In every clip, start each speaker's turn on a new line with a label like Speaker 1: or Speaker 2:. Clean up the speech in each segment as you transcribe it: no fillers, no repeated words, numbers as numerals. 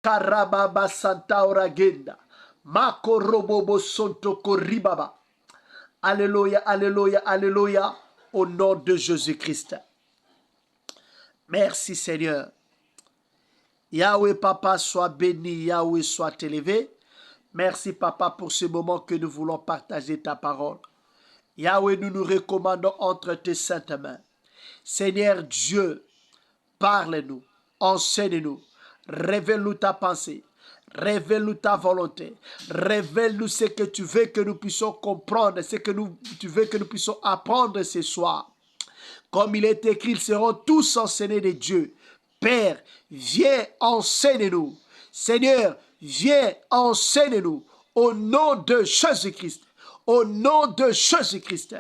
Speaker 1: Tarababa Santaura Genda. Makorobobo Sonto Koribaba. Alléluia, alléluia, alléluia. Au nom de Jésus-Christ. Merci Seigneur. Yahweh Papa, sois béni, Yahweh soit élevé. Merci Papa pour ce moment que nous voulons partager ta parole. Yahweh, nous nous recommandons entre tes saintes mains. Seigneur Dieu, parle-nous, enseigne-nous, révèle-nous ta pensée, révèle-nous ta volonté, révèle-nous ce que tu veux que nous puissions comprendre, ce que tu veux que nous puissions apprendre ce soir. Comme il est écrit, ils seront tous enseignés de Dieu. Père, viens, enseigne-nous. Seigneur, viens, enseigne-nous. Au nom de Jésus-Christ. Au nom de Jésus-Christ.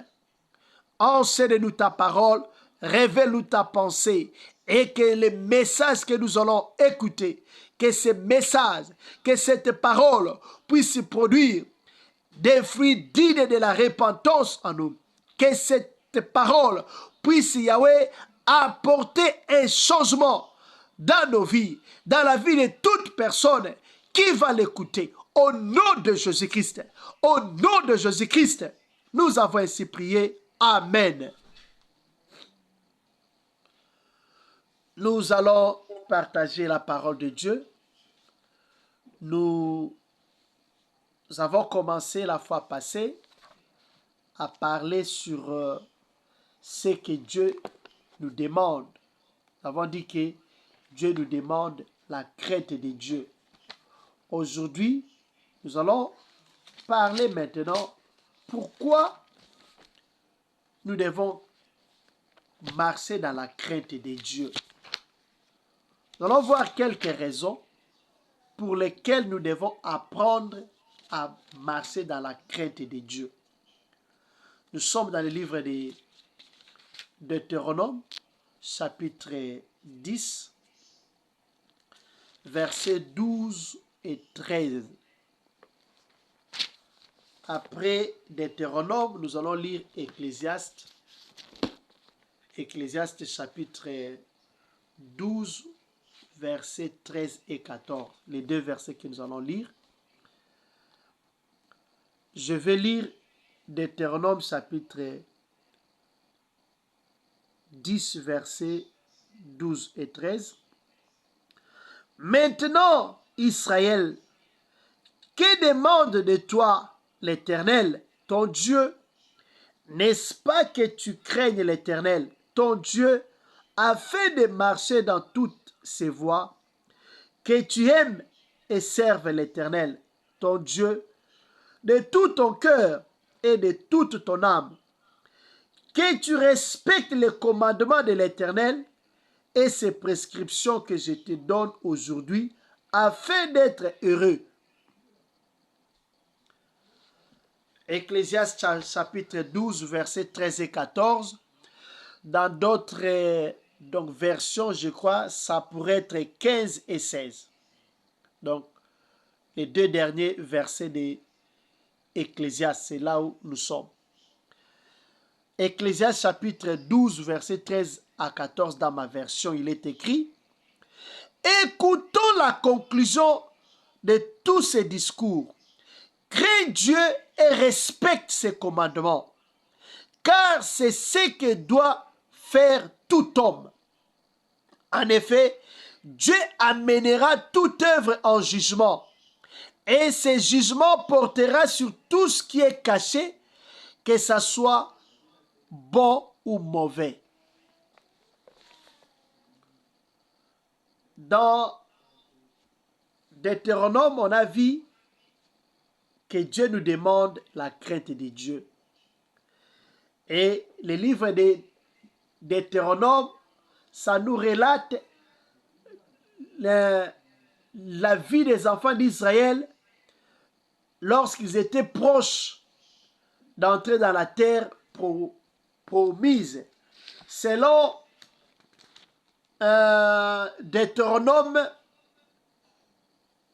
Speaker 1: Enseigne-nous ta parole, révèle-nous ta pensée et que les messages que nous allons écouter, que ces messages, que cette parole puisse produire des fruits dignes de la repentance en nous. Que cette parole puisse, Yahweh, apporter un changement dans nos vies, dans la vie de toute personne qui va l'écouter. Au nom de Jésus-Christ, au nom de Jésus-Christ, nous avons ainsi prié. Amen. Nous allons partager la parole de Dieu. Nous avons commencé la fois passée à parler sur ce que Dieu nous demande. Nous avons dit que Dieu nous demande la crainte de Dieu. Aujourd'hui, nous allons parler maintenant pourquoi nous devons marcher dans la crainte de Dieu. Nous allons voir quelques raisons pour lesquelles nous devons apprendre à marcher dans la crainte de Dieu. Nous sommes dans le livre de Deutéronome, chapitre 10, versets 12 et 13. Après Deutéronome, nous allons lire Ecclésiaste. Ecclésiaste chapitre 12, versets 13 et 14. Les deux versets que nous allons lire. Je vais lire Deutéronome chapitre 10, versets 12 et 13. Maintenant, Israël, que demande de toi l'Éternel, ton Dieu? N'est-ce pas que tu craignes l'Éternel, ton Dieu, afin de marcher dans toutes ses voies, que tu aimes et serves l'Éternel, ton Dieu, de tout ton cœur et de toute ton âme, que tu respectes les commandements de l'Éternel et ses prescriptions que je te donne aujourd'hui, afin d'être heureux. Ecclésiaste chapitre 12, versets 13 et 14. Dans d'autres versions, je crois, ça pourrait être 15 et 16. Donc, les deux derniers versets de Ecclésiaste, c'est là où nous sommes. Ecclésiaste chapitre 12, versets 13 à 14, dans ma version, il est écrit: écoutons la conclusion de tous ces discours. Crains Dieu et respecte ses commandements, car c'est ce que doit faire tout homme. En effet, Dieu amènera toute œuvre en jugement, et ce jugement portera sur tout ce qui est caché, que ça soit bon ou mauvais. Dans Deutéronome, on a vu que Dieu nous demande la crainte de Dieu. Et le livre de Deutéronome, ça nous relate la vie des enfants d'Israël lorsqu'ils étaient proches d'entrer dans la terre promise. Selon Deutéronome,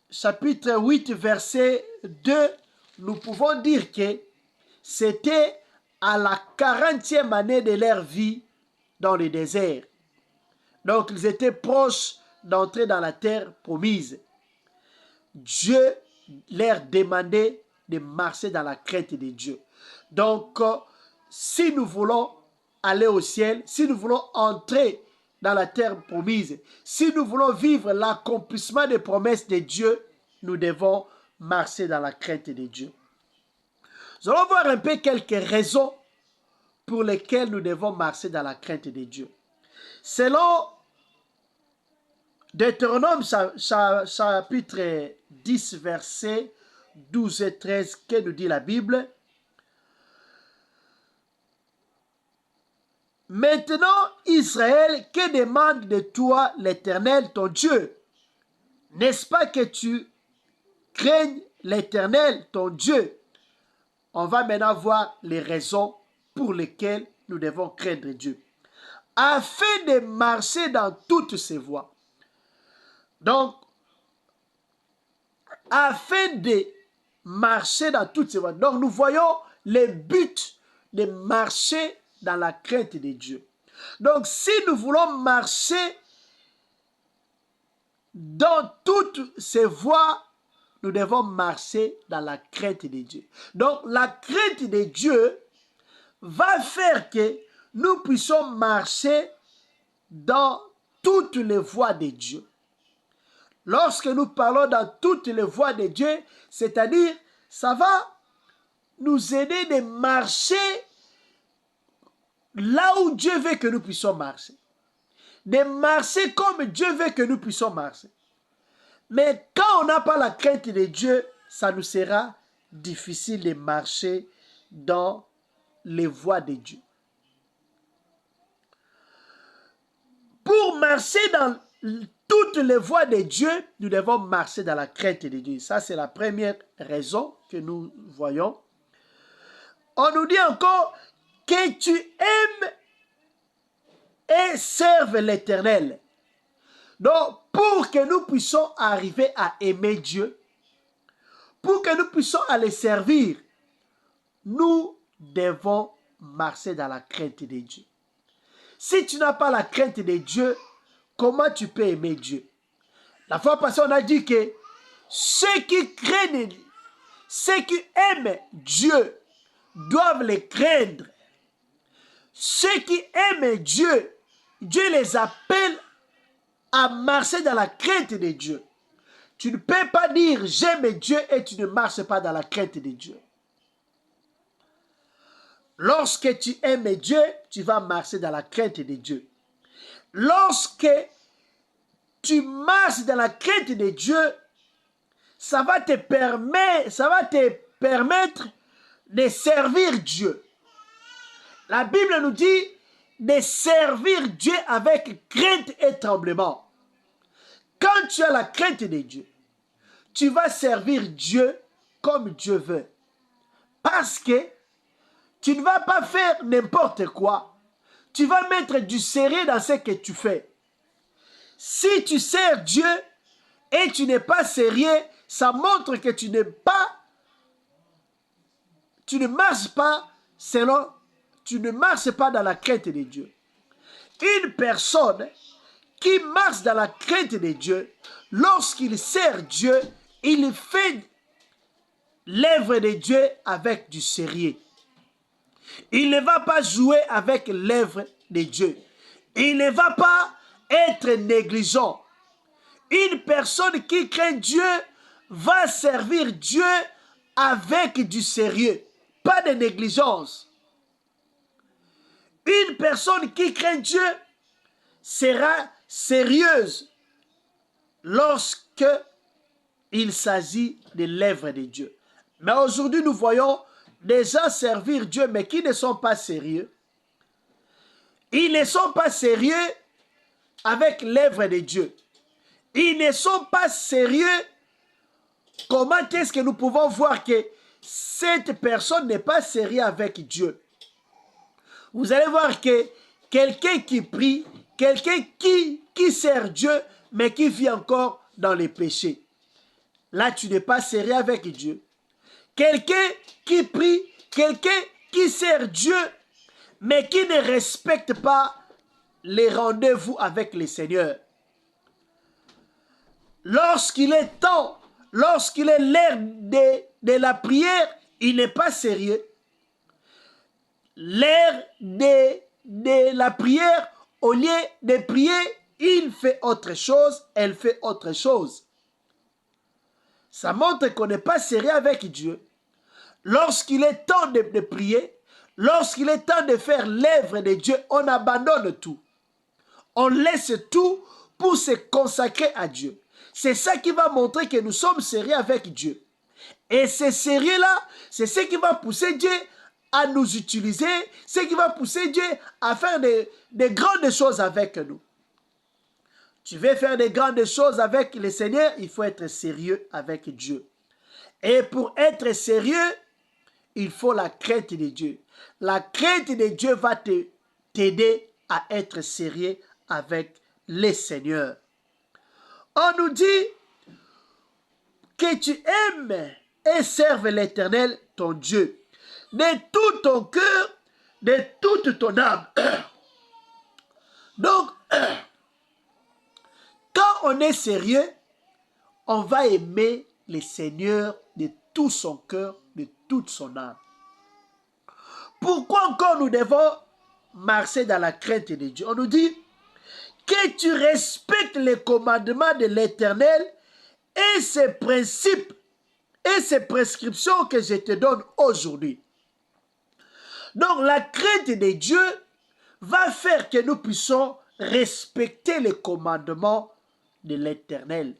Speaker 1: chapitre 8, verset 2, nous pouvons dire que c'était à la 40e année de leur vie dans le désert. Donc, ils étaient proches d'entrer dans la terre promise. Dieu leur demandait de marcher dans la crainte de Dieu. Donc, si nous voulons aller au ciel, si nous voulons entrer dans la terre promise, si nous voulons vivre l'accomplissement des promesses de Dieu, nous devons marcher dans la crainte de Dieu. Nous allons voir un peu quelques raisons pour lesquelles nous devons marcher dans la crainte de Dieu. Selon Deutéronome chapitre 10, versets 12 et 13, que nous dit la Bible. Maintenant, Israël, que demande de toi l'Éternel, ton Dieu? N'est-ce pas que tu craignes l'Éternel, ton Dieu? On va maintenant voir les raisons pour lesquelles nous devons craindre Dieu. Afin de marcher dans toutes ses voies. Donc, afin de marcher dans toutes ses voies. Donc, nous voyons le but de marcher dans la crainte de Dieu. Donc, si nous voulons marcher dans toutes ces voies, nous devons marcher dans la crainte de Dieu. Donc, la crainte de Dieu va faire que nous puissions marcher dans toutes les voies de Dieu. Lorsque nous parlons dans toutes les voies de Dieu, c'est-à-dire, ça va nous aider de marcher là où Dieu veut que nous puissions marcher. De marcher comme Dieu veut que nous puissions marcher. Mais quand on n'a pas la crainte de Dieu, ça nous sera difficile de marcher dans les voies de Dieu. Pour marcher dans toutes les voies de Dieu, nous devons marcher dans la crainte de Dieu. Ça, c'est la première raison que nous voyons. On nous dit encore que tu aimes et serves l'Éternel. Donc, pour que nous puissions arriver à aimer Dieu, pour que nous puissions aller servir, nous devons marcher dans la crainte de Dieu. Si tu n'as pas la crainte de Dieu, comment tu peux aimer Dieu? La fois passée, on a dit que ceux qui craignent, ceux qui aiment Dieu, doivent les craindre. Ceux qui aiment Dieu, Dieu les appelle à marcher dans la crainte de Dieu. Tu ne peux pas dire j'aime Dieu et tu ne marches pas dans la crainte de Dieu. Lorsque tu aimes Dieu, tu vas marcher dans la crainte de Dieu. Lorsque tu marches dans la crainte de Dieu, ça va te permettre de servir Dieu. La Bible nous dit de servir Dieu avec crainte et tremblement. Quand tu as la crainte de Dieu, tu vas servir Dieu comme Dieu veut. Parce que tu ne vas pas faire n'importe quoi. Tu vas mettre du sérieux dans ce que tu fais. Si tu sers Dieu et tu n'es pas sérieux, ça montre que tu ne marches pas dans la crainte de Dieu. Une personne qui marche dans la crainte de Dieu, lorsqu'il sert Dieu, il fait l'œuvre de Dieu avec du sérieux. Il ne va pas jouer avec l'œuvre de Dieu. Il ne va pas être négligent. Une personne qui craint Dieu va servir Dieu avec du sérieux, pas de négligence. Une personne qui craint Dieu sera sérieuse lorsque il s'agit de l'œuvre de Dieu. Mais aujourd'hui, nous voyons des gens servir Dieu, mais qui ne sont pas sérieux. Ils ne sont pas sérieux avec l'œuvre de Dieu. Ils ne sont pas sérieux. Comment est-ce que nous pouvons voir que cette personne n'est pas sérieux avec Dieu? Vous allez voir que quelqu'un qui prie, quelqu'un qui sert Dieu, mais qui vit encore dans les péchés. Là, tu n'es pas sérieux avec Dieu. Quelqu'un qui prie, quelqu'un qui sert Dieu, mais qui ne respecte pas les rendez-vous avec le Seigneur. Lorsqu'il est temps lorsqu'il est l'heure de la prière, il n'est pas sérieux. L'heure de la prière, au lieu de prier, il fait autre chose, elle fait autre chose. Ça montre qu'on n'est pas sérieux avec Dieu. Lorsqu'il est temps de prier, lorsqu'il est temps de faire l'œuvre de Dieu, on abandonne tout. On laisse tout pour se consacrer à Dieu. C'est ça qui va montrer que nous sommes sérieux avec Dieu. Et ce sérieux-là, c'est ce qui va pousser Dieu à nous utiliser, ce qui va pousser Dieu à faire de grandes choses avec nous. Tu veux faire de grandes choses avec le Seigneur, il faut être sérieux avec Dieu. Et pour être sérieux, il faut la crainte de Dieu. La crainte de Dieu va t'aider à être sérieux avec le Seigneur. On nous dit que tu aimes et serves l'Éternel, ton Dieu, de tout ton cœur, de toute ton âme. Donc, quand on est sérieux, on va aimer le Seigneur de tout son cœur, de toute son âme. Pourquoi encore nous devons marcher dans la crainte de Dieu? On nous dit que tu respectes les commandements de l'Éternel et ses principes et ses prescriptions que je te donne aujourd'hui. Donc la crainte de Dieu va faire que nous puissions respecter les commandements de l'Éternel.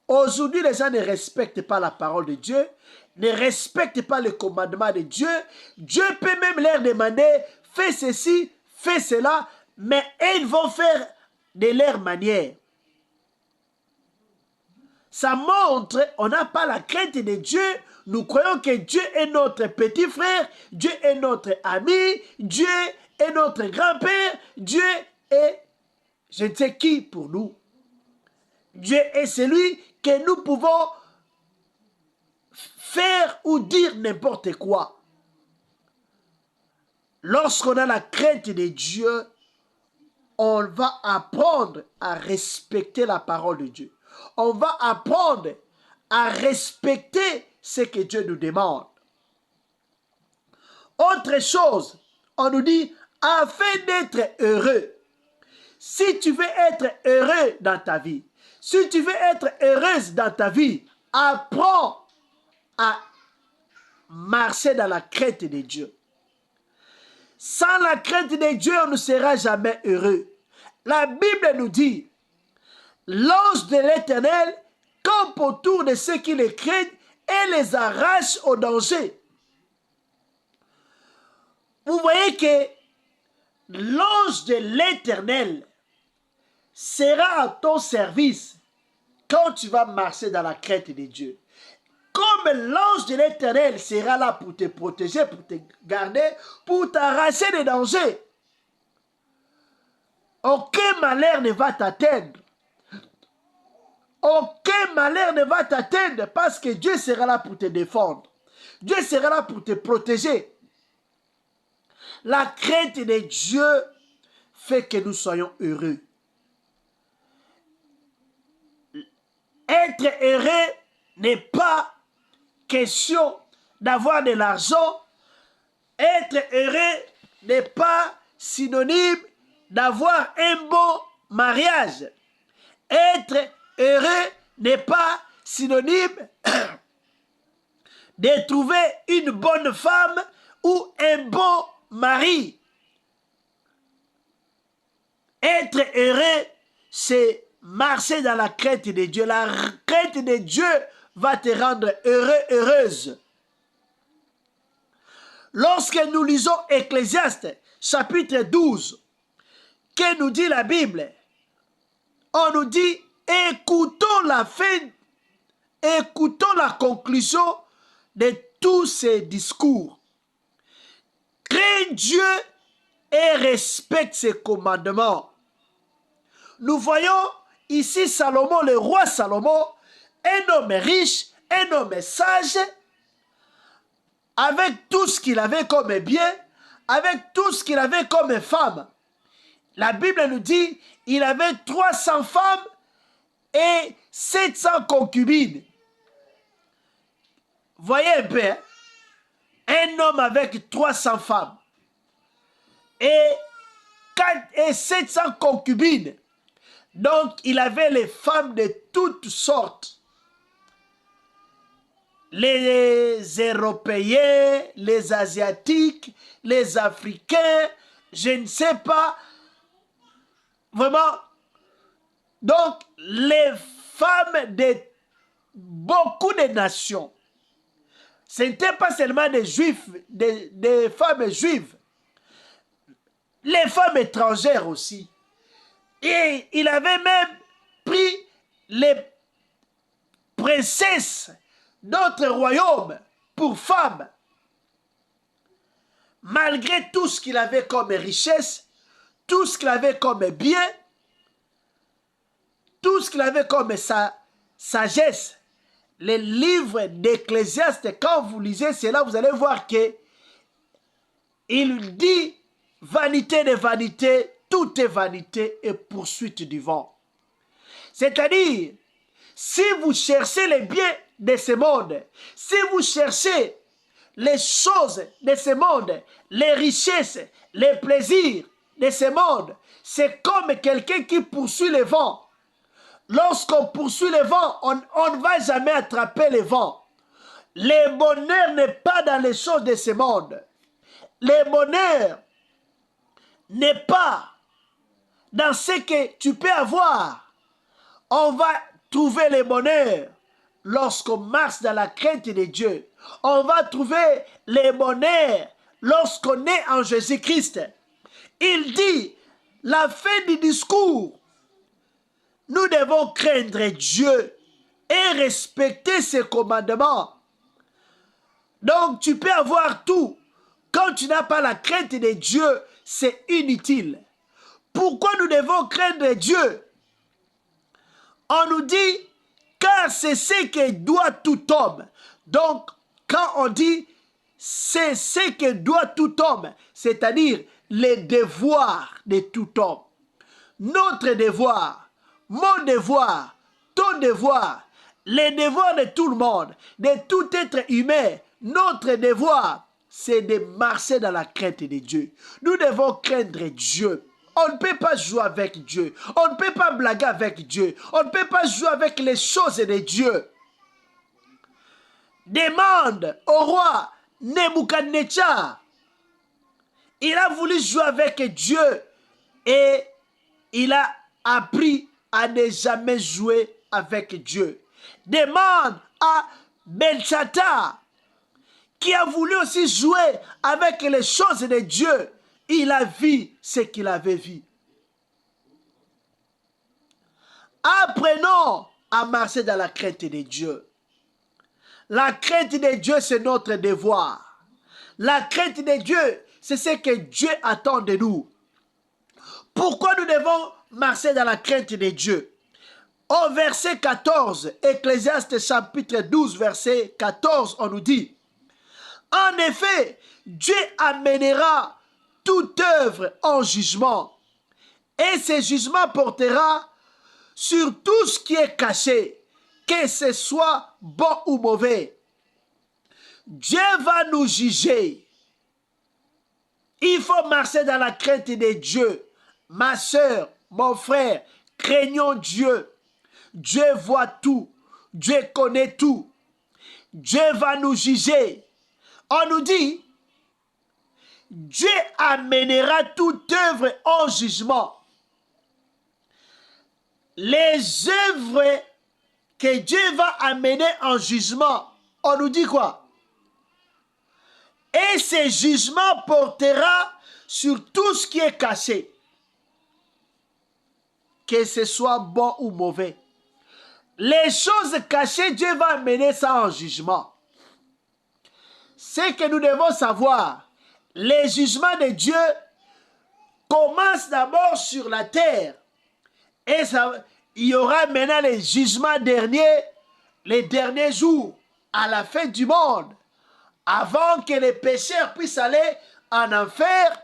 Speaker 1: Aujourd'hui, les gens ne respectent pas la parole de Dieu, ne respectent pas le commandement de Dieu. Dieu peut même leur demander, fais ceci, fais cela, mais ils vont faire de leur manière. Ça montre, on n'a pas la crainte de Dieu. Nous croyons que Dieu est notre petit frère, Dieu est notre ami, Dieu est notre grand-père, Dieu est je ne sais qui pour nous. Dieu est celui que nous pouvons faire ou dire n'importe quoi. Lorsqu'on a la crainte de Dieu, on va apprendre à respecter la parole de Dieu. On va apprendre à respecter ce que Dieu nous demande. Autre chose, on nous dit, afin d'être heureux, si tu veux être heureux dans ta vie, si tu veux être heureuse dans ta vie, apprends à marcher dans la crainte de Dieu. Sans la crainte de Dieu, on ne sera jamais heureux. La Bible nous dit, l'ange de l'Éternel campe autour de ceux qui les craignent et les arrache au danger. Vous voyez que l'ange de l'Éternel sera à ton service quand tu vas marcher dans la crainte de Dieu. Comme l'ange de l'Éternel sera là pour te protéger, pour te garder, pour t'arracher des dangers. Aucun malheur ne va t'atteindre. Aucun malheur ne va t'atteindre parce que Dieu sera là pour te défendre. Dieu sera là pour te protéger. La crainte de Dieu fait que nous soyons heureux. Être heureux n'est pas question d'avoir de l'argent. Être heureux n'est pas synonyme d'avoir un bon mariage. Être heureux n'est pas synonyme de trouver une bonne femme ou un bon mari. Être heureux, c'est marcher dans la crainte de Dieu. La crainte de Dieu va te rendre heureux, heureuse. Lorsque nous lisons Ecclésiaste, chapitre 12, que nous dit la Bible, on nous dit, écoutons la fin, écoutons la conclusion de tous ces discours. Crains Dieu et respecte ses commandements. Nous voyons ici Salomon, le roi Salomon, un homme riche, un homme sage, avec tout ce qu'il avait comme bien, avec tout ce qu'il avait comme femme. La Bible nous dit, il avait 300 femmes et 700 concubines. Voyez un peu, hein? Un homme avec 300 femmes et 700 concubines. Donc, il avait les femmes de toutes sortes. Les Européens, les Asiatiques, les Africains, je ne sais pas. Vraiment. Donc, les femmes de beaucoup de nations. Ce n'était pas seulement des juifs, des femmes juives. Les femmes étrangères aussi. Et il avait même pris les princesses d'autres royaumes pour femmes. Malgré tout ce qu'il avait comme richesse, tout ce qu'il avait comme bien, tout ce qu'il avait comme sa sagesse, les livres d'Ecclésiaste, quand vous lisez cela, vous allez voir que il dit vanité de vanité, tout est vanité et poursuite du vent. C'est-à-dire, si vous cherchez les biens de ce monde, si vous cherchez les choses de ce monde, les richesses, les plaisirs de ce monde, c'est comme quelqu'un qui poursuit le vent. Lorsqu'on poursuit le vent, on ne va jamais attraper le vent. Le bonheur n'est pas dans les choses de ce monde. Le bonheur n'est pas dans ce que tu peux avoir. On va trouver le bonheur lorsqu'on marche dans la crainte de Dieu. On va trouver le bonheur lorsqu'on est en Jésus-Christ. Il dit, la fin du discours, nous devons craindre Dieu et respecter ses commandements. Donc tu peux avoir tout. Quand tu n'as pas la crainte de Dieu, c'est inutile. Pourquoi nous devons craindre Dieu? On nous dit, car c'est ce que doit tout homme. Donc, quand on dit, c'est ce que doit tout homme, c'est-à-dire les devoirs de tout homme. Notre devoir, mon devoir, ton devoir, les devoirs de tout le monde, de tout être humain, notre devoir, c'est de marcher dans la crainte de Dieu. Nous devons craindre Dieu. On ne peut pas jouer avec Dieu. On ne peut pas blaguer avec Dieu. On ne peut pas jouer avec les choses de Dieu. Demande au roi Nebuchadnezzar. Il a voulu jouer avec Dieu et il a appris à ne jamais jouer avec Dieu. Demande à Belshazzar qui a voulu aussi jouer avec les choses de Dieu. Il a vu ce qu'il avait vu. Apprenons à marcher dans la crainte de Dieu. La crainte de Dieu, c'est notre devoir. La crainte de Dieu, c'est ce que Dieu attend de nous. Pourquoi nous devons marcher dans la crainte de Dieu? Au verset 14, Ecclésiaste chapitre 12, verset 14, on nous dit, en effet, Dieu amènera toute œuvre en jugement, et ce jugement portera sur tout ce qui est caché, que ce soit bon ou mauvais. Dieu va nous juger. Il faut marcher dans la crainte de Dieu. Ma soeur, mon frère, craignons Dieu. Dieu voit tout. Dieu connaît tout. Dieu va nous juger. On nous dit, Dieu amènera toute œuvre en jugement. Les œuvres que Dieu va amener en jugement, on nous dit quoi? Et ce jugement portera sur tout ce qui est caché, que ce soit bon ou mauvais. Les choses cachées, Dieu va amener ça en jugement. Ce que nous devons savoir, les jugements de Dieu commencent d'abord sur la terre. Et il y aura maintenant les jugements derniers, les derniers jours, à la fin du monde, avant que les pécheurs puissent aller en enfer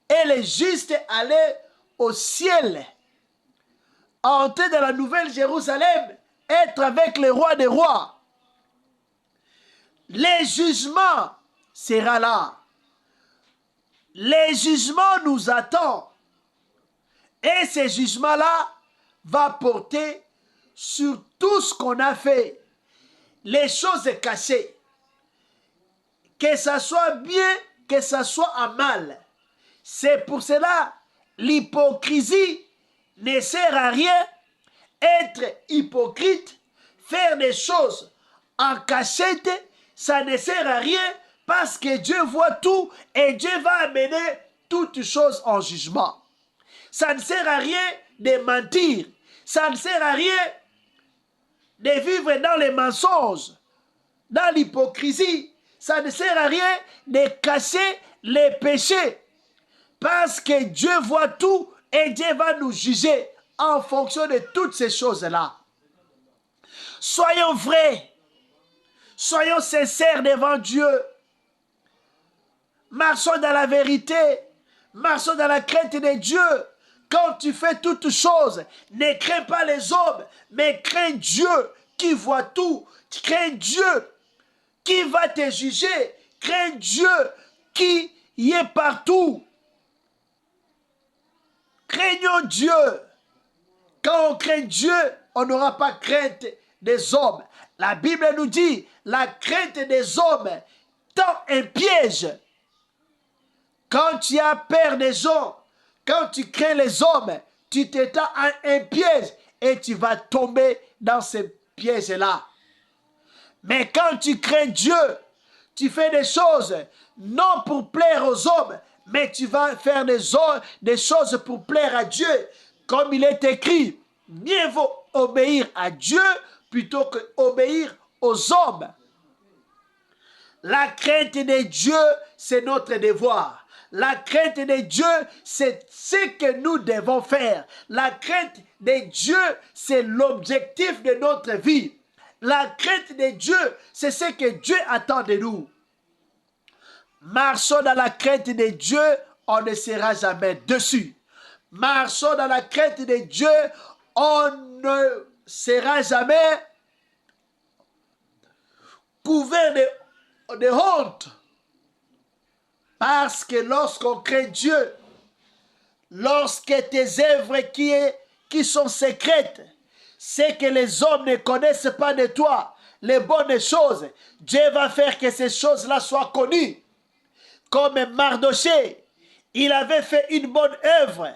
Speaker 1: et les justes aller au ciel, entrer dans la nouvelle Jérusalem, être avec les rois des rois. Le jugement sera là. Les jugements nous attendent. Et ces jugements-là vont porter sur tout ce qu'on a fait. Les choses cachées. Que ça soit bien, que ça soit en mal. C'est pour cela, l'hypocrisie ne sert à rien. Être hypocrite, faire des choses en cachette, ça ne sert à rien parce que Dieu voit tout et Dieu va amener toutes choses en jugement. Ça ne sert à rien de mentir. Ça ne sert à rien de vivre dans les mensonges, dans l'hypocrisie. Ça ne sert à rien de cacher les péchés. Parce que Dieu voit tout et Dieu va nous juger en fonction de toutes ces choses-là. Soyons vrais. Soyons sincères devant Dieu. Marchons dans la vérité. Marchons dans la crainte de Dieu. Quand tu fais toutes choses, ne crains pas les hommes, mais crains Dieu qui voit tout. Crains Dieu qui va te juger. Crains Dieu qui y est partout. Craignons Dieu. Quand on craint Dieu, on n'aura pas crainte des hommes. La Bible nous dit, la crainte des hommes tend un piège. Quand tu as peur des gens, quand tu crains les hommes, tu t'étends à un piège et tu vas tomber dans ce piège-là. Mais quand tu crains Dieu, tu fais des choses non pour plaire aux hommes, mais tu vas faire des choses pour plaire à Dieu. Comme il est écrit, mieux vaut obéir à Dieu plutôt qu'obéir aux hommes. La crainte de Dieu, c'est notre devoir. La crainte de Dieu, c'est ce que nous devons faire. La crainte de Dieu, c'est l'objectif de notre vie. La crainte de Dieu, c'est ce que Dieu attend de nous. Marchons dans la crainte de Dieu, on ne sera jamais déçu. Marchons dans la crainte de Dieu, on ne sera jamais couvert de honte. Parce que lorsqu'on craint Dieu, lorsque tes œuvres qui sont secrètes, c'est que les hommes ne connaissent pas de toi, les bonnes choses, Dieu va faire que ces choses-là soient connues. Comme Mardochée, il avait fait une bonne œuvre.